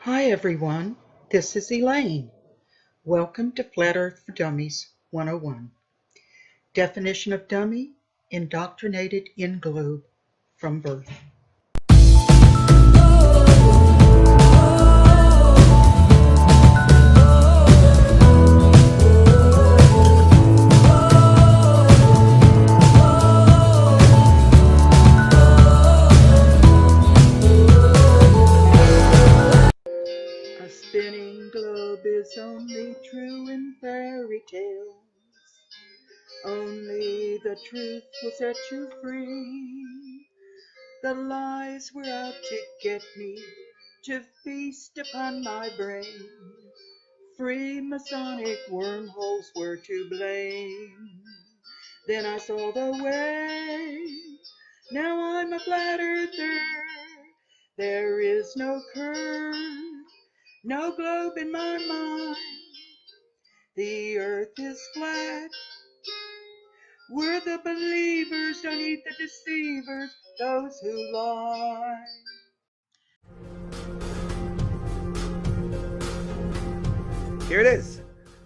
Hi everyone, this is Elaine. Welcome to Flat Earth for Dummies 101. Definition of dummy, indoctrinated in globe from birth. A spinning globe is only true in fairy tales. Only the truth will set you free. The lies were out to get me, to feast upon my brain. Free Masonic wormholes were to blame. Then I saw the way. Now I'm a flat earther. There is no curve, no globe in my mind. The earth is flat. We're the believers, don't eat the deceivers, those who lie. Here it is.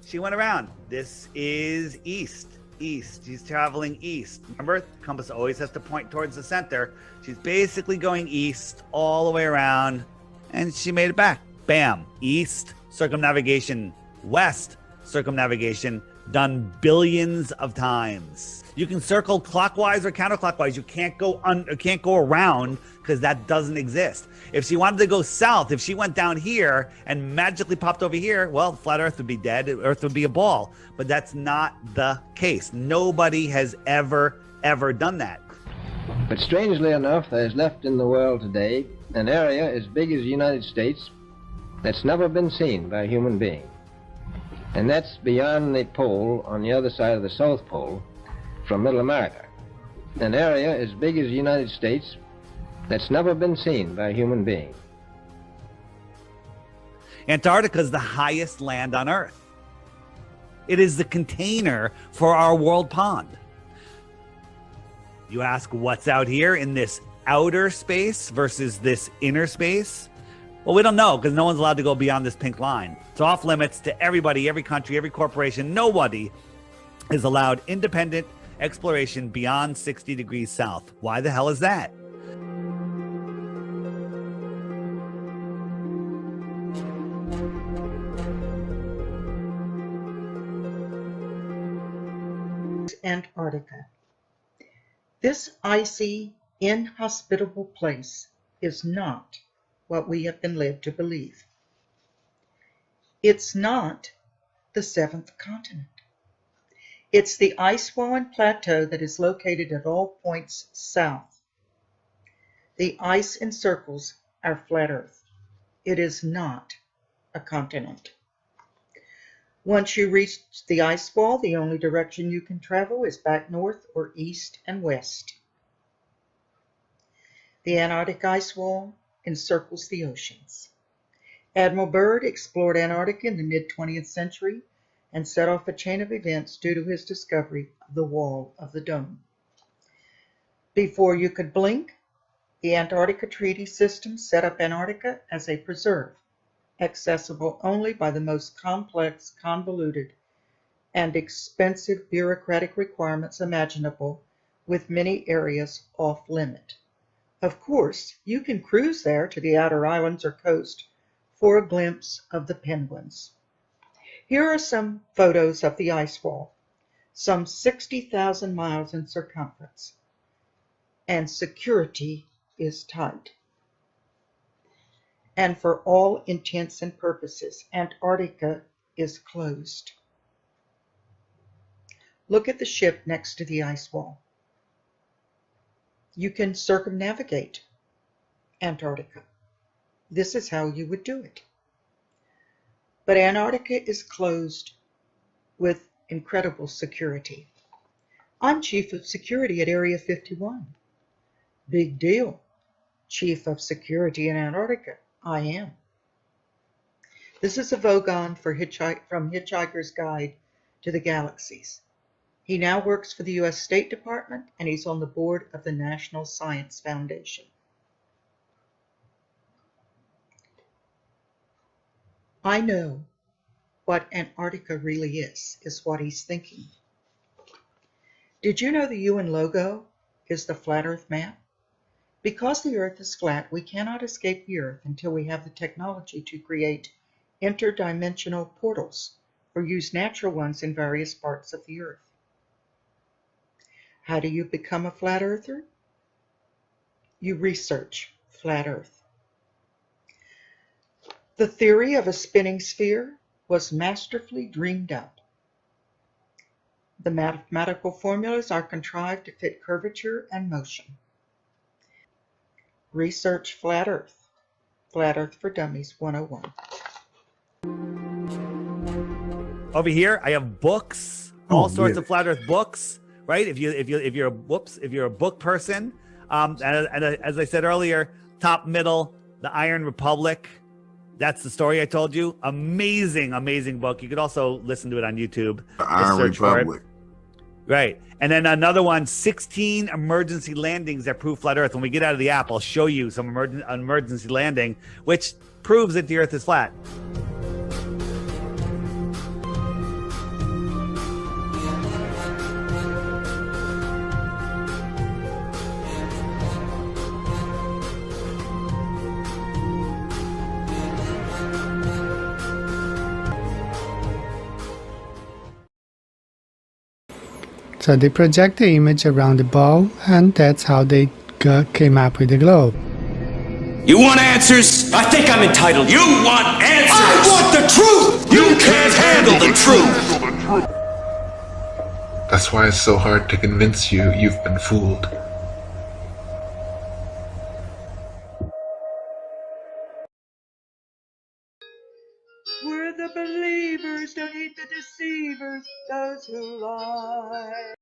She went around. This is east. She's traveling east. Remember, the compass always has to point towards the center. She's basically going east all the way around, and she made it back. Bam. East, circumnavigation. West, circumnavigation. Done billions of times. You can circle clockwise or counterclockwise. You can't go around because that doesn't exist. If she wanted to go south, if she went down here and magically popped over here, well, flat Earth would be dead. Earth would be a ball. But that's not the case. Nobody has ever done that. But strangely enough, there's left in the world today an area as big as the United States that's never been seen by a human being. And that's beyond the pole on the other side of the South Pole from Middle America. An area as big as the United States that's never been seen by a human being. Antarctica is the highest land on Earth. It is the container for our world pond. You ask, what's out here in this outer space versus this inner space? Well, we don't know because no one's allowed to go beyond this pink line. It's off limits to everybody, every country, every corporation. Nobody is allowed independent exploration beyond 60 degrees south. Why the hell is that? Antarctica. This icy, inhospitable place is not what we have been led to believe. It's not the seventh continent. It's the ice wall and plateau that is located at all points south. The ice encircles our flat Earth. It is not a continent. Once you reach the ice wall, the only direction you can travel is back north or east and west. The Antarctic ice wall encircles the oceans. Admiral Byrd explored Antarctica in the mid-20th century and set off a chain of events due to his discovery of the wall of the dome. Before you could blink, the Antarctica Treaty System set up Antarctica as a preserve, accessible only by the most complex, convoluted, and expensive bureaucratic requirements imaginable, with many areas off limit. Of course, you can cruise there to the outer islands or coast for a glimpse of the penguins. Here are some photos of the ice wall, some 60,000 miles in circumference, and security is tight. And for all intents and purposes, Antarctica is closed. Look at the ship next to the ice wall. You can circumnavigate Antarctica. This is how you would do it. But Antarctica is closed with incredible security. I'm Chief of Security at Area 51. Big deal. Chief of Security in Antarctica. I am. This is a Vogon from Hitchhiker's Guide to the Galaxies. He now works for the U.S. State Department, and he's on the board of the National Science Foundation. I know what Antarctica really is what he's thinking. Did you know the UN logo is the flat Earth map? Because the Earth is flat, we cannot escape the Earth until we have the technology to create interdimensional portals or use natural ones in various parts of the Earth. How do you become a flat earther? You research flat Earth. The theory of a spinning sphere was masterfully dreamed up. The mathematical formulas are contrived to fit curvature and motion. Research flat Earth. Flat Earth for Dummies 101. Over here, I have books, all sorts of flat Earth books. Right? If you're a book person, and as I said earlier, top middle, the Iron Republic. That's the story I told you. Amazing, amazing book. You could also listen to it on YouTube. The Iron Republic. Right. And then another one, 16 emergency landings that prove flat Earth. When we get out of the app, I'll show you some emergency landing, which proves that the Earth is flat. So they project the image around the ball, and that's how they came up with the globe. You want answers? I think I'm entitled. You want answers? I want the truth! You can't handle the truth! That's why it's so hard to convince you you've been fooled. We're the believers, don't heed the deceivers, those who lie.